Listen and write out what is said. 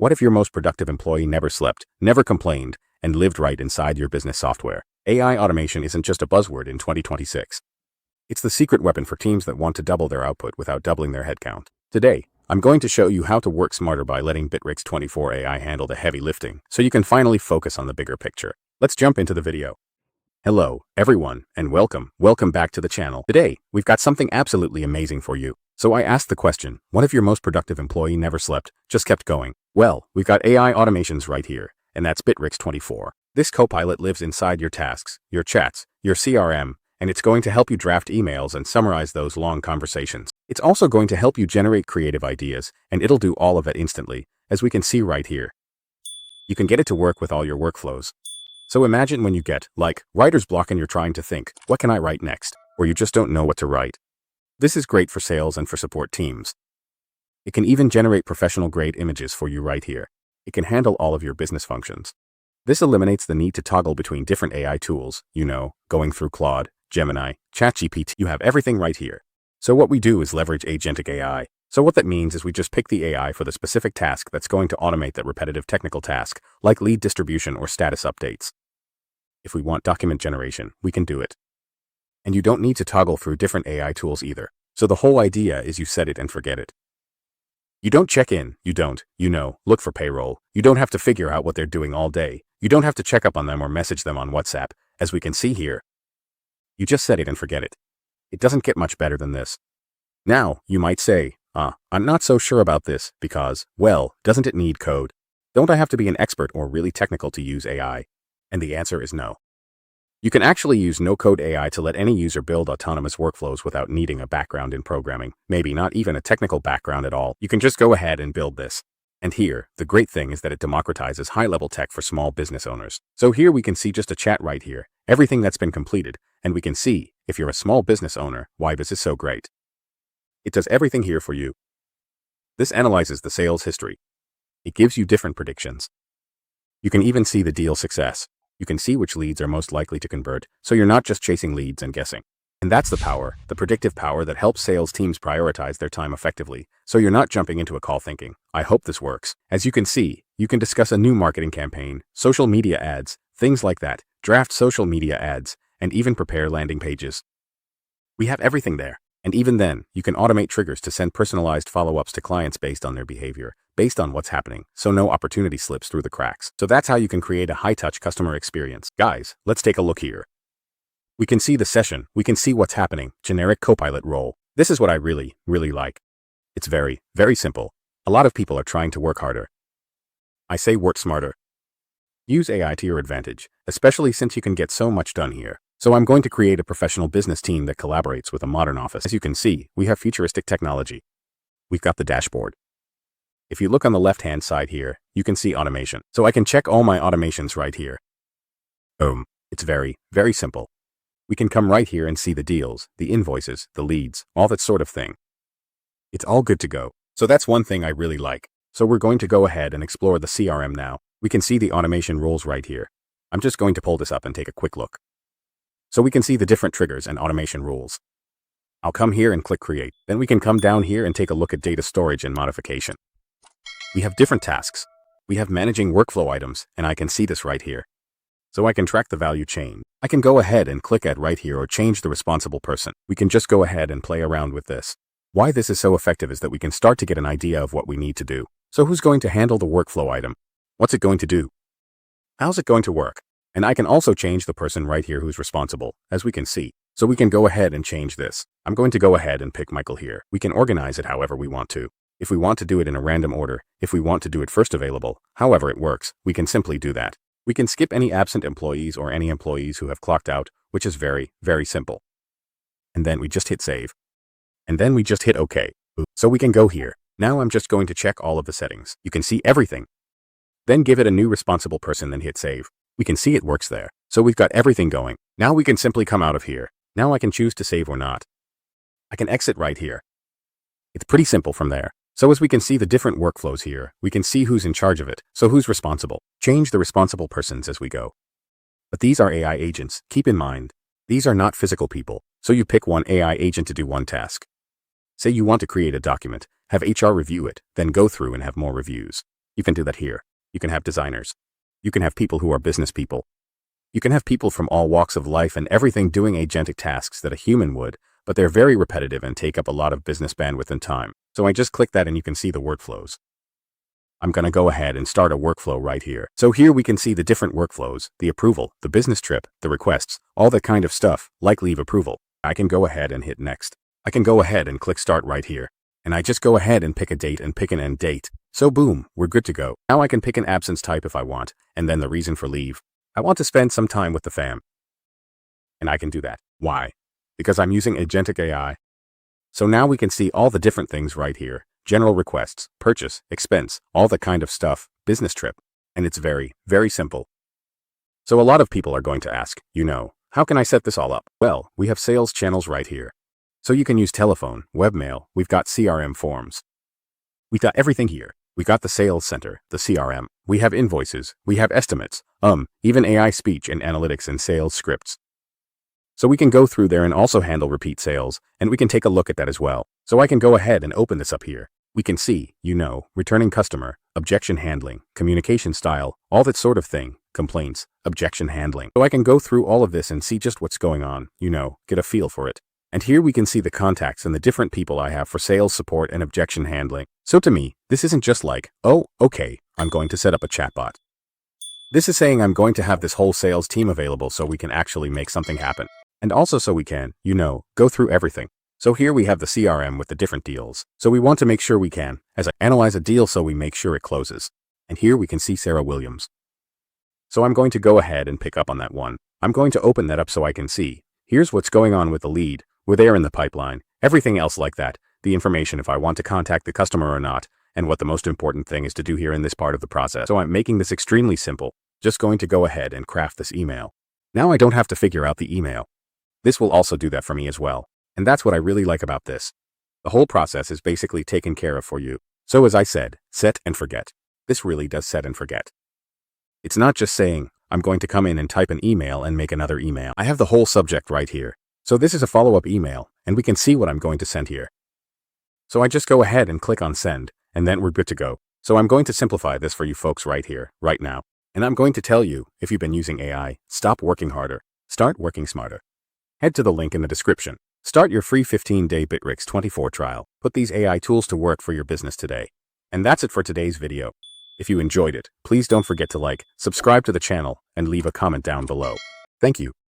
What if your most productive employee never slept, never complained, and lived right inside your business software? AI automation isn't just a buzzword in 2026. It's the secret weapon for teams that want to double their output without doubling their headcount. Today, I'm going to show you how to work smarter by letting Bittrex 24 AI handle the heavy lifting, so you can finally focus on the bigger picture. Let's jump into the video. Hello, everyone, and welcome back to the channel. Today, we've got something absolutely amazing for you. So I asked the question, what if your most productive employee never slept, just kept going? Well, we've got AI automations right here, and that's Bittrex 24. This copilot lives inside your tasks, your chats, your CRM, and it's going to help you draft emails and summarize those long conversations. It's also going to help you generate creative ideas, and it'll do all of it instantly, as we can see right here. You can get it to work with all your workflows. So imagine when you get, like, writer's block and you're trying to think, what can I write next? Or you just don't know what to write. This is great for sales and for support teams. It can even generate professional-grade images for you right here. It can handle all of your business functions. This eliminates the need to toggle between different AI tools, going through Claude, Gemini, ChatGPT. You have everything right here. So what we do is leverage Agentic AI. So what that means is we just pick the AI for the specific task that's going to automate that repetitive technical task, like lead distribution or status updates. If we want document generation, we can do it. And you don't need to toggle through different AI tools either. So the whole idea is you set it and forget it. You don't check in, look for payroll. You don't have to figure out what they're doing all day. You don't have to check up on them or message them on WhatsApp, as we can see here. You just set it and forget it. It doesn't get much better than this. Now, you might say, I'm not so sure about this because, well, doesn't it need code? Don't I have to be an expert or really technical to use AI? And the answer is no. You can actually use no-code AI to let any user build autonomous workflows without needing a background in programming, maybe not even a technical background at all. You can just go ahead and build this. And here, the great thing is that it democratizes high-level tech for small business owners. So here we can see just a chat right here, everything that's been completed, and we can see, if you're a small business owner, why this is so great. It does everything here for you. This analyzes the sales history. It gives you different predictions. You can even see the deal success. You can see which leads are most likely to convert, so you're not just chasing leads and guessing. And that's the power, the predictive power that helps sales teams prioritize their time effectively, so you're not jumping into a call thinking, I hope this works. As you can see, you can discuss a new marketing campaign, social media ads, things like that, draft social media ads, and even prepare landing pages. We have everything there. And even then, you can automate triggers to send personalized follow-ups to clients based on their behavior, based on what's happening, so no opportunity slips through the cracks. So that's how you can create a high-touch customer experience. Guys, let's take a look here. We can see the session, we can see what's happening, generic copilot role. This is what I really like. It's very, very simple. A lot of people are trying to work harder. I say work smarter. Use AI to your advantage, especially since you can get so much done here. So I'm going to create a professional business team that collaborates with a modern office. As you can see, we have futuristic technology. We've got the dashboard. If you look on the left-hand side here, you can see automation. So I can check all my automations right here. It's very, very simple. We can come right here and see the deals, the invoices, the leads, all that sort of thing. It's all good to go. So that's one thing I really like. So we're going to go ahead and explore the CRM now. We can see the automation rules right here. I'm just going to pull this up and take a quick look. So we can see the different triggers and automation rules. I'll come here and click create. Then we can come down here and take a look at data storage and modification. We have different tasks. We have managing workflow items, and I can see this right here. So I can track the value chain. I can go ahead and click add right here or change the responsible person. We can just go ahead and play around with this. Why this is so effective is that we can start to get an idea of what we need to do. So who's going to handle the workflow item? What's it going to do? How's it going to work? And I can also change the person right here who's responsible, as we can see. So we can go ahead and change this. I'm going to go ahead and pick Michael here. We can organize it however we want to. If we want to do it in a random order, if we want to do it first available, however it works, we can simply do that. We can skip any absent employees or any employees who have clocked out, which is very, very simple. And then we just hit save. And then we just hit OK. So we can go here. Now I'm just going to check all of the settings. You can see everything. Then give it a new responsible person, then hit save. We can see it works there. So we've got everything going. Now we can simply come out of here. Now I can choose to save or not. I can exit right here. It's pretty simple from there. So as we can see the different workflows here, we can see who's in charge of it, so who's responsible. Change the responsible persons as we go. But these are AI agents, keep in mind. These are not physical people, so you pick one AI agent to do one task. Say you want to create a document, have HR review it, then go through and have more reviews. You can do that here. You can have designers. You can have people who are business people. You can have people from all walks of life and everything doing agentic tasks that a human would, but they're very repetitive and take up a lot of business bandwidth and time. So I just click that and you can see the workflows. I'm going to go ahead and start a workflow right here. So here we can see the different workflows, the approval, the business trip, the requests, all that kind of stuff, like leave approval. I can go ahead and hit next. I can go ahead and click start right here. And I just go ahead and pick a date and pick an end date. So boom, we're good to go. Now I can pick an absence type if I want, and then the reason for leave. I want to spend some time with the fam. And I can do that. Why? Because I'm using Agentic AI. So now we can see all the different things right here. General requests, purchase, expense, all that kind of stuff, business trip. And it's very, very simple. So a lot of people are going to ask, how can I set this all up? Well, we have sales channels right here. So you can use telephone, webmail, we've got CRM forms. We've got everything here. We got the sales center, the CRM. We have invoices, we have estimates, even AI speech and analytics and sales scripts. So we can go through there and also handle repeat sales, and we can take a look at that as well. So I can go ahead and open this up here. We can see, returning customer, objection handling, communication style, all that sort of thing, complaints, objection handling. So I can go through all of this and see just what's going on, get a feel for it. And here we can see the contacts and the different people I have for sales support and objection handling. So to me, this isn't just like, oh, okay, I'm going to set up a chatbot. This is saying I'm going to have this whole sales team available so we can actually make something happen. And also so we can, go through everything. So here we have the CRM with the different deals. So we want to make sure we can, as I analyze a deal so we make sure it closes. And here we can see Sarah Williams. So I'm going to go ahead and pick up on that one. I'm going to open that up so I can see. Here's what's going on with the lead. We're there in the pipeline. Everything else like that. The information if I want to contact the customer or not. And what the most important thing is to do here in this part of the process. So I'm making this extremely simple. Just going to go ahead and craft this email. Now I don't have to figure out the email. This will also do that for me as well. And that's what I really like about this. The whole process is basically taken care of for you. So as I said, set and forget. This really does set and forget. It's not just saying, I'm going to come in and type an email and make another email. I have the whole subject right here. So this is a follow-up email, and we can see what I'm going to send here. So I just go ahead and click on send, and then we're good to go. So I'm going to simplify this for you folks right here, right now. And I'm going to tell you, if you've been using AI, stop working harder, start working smarter. Head to the link in the description. Start your free 15-day Bittrex 24 trial. Put these AI tools to work for your business today. And that's it for today's video. If you enjoyed it, please don't forget to like, subscribe to the channel, and leave a comment down below. Thank you.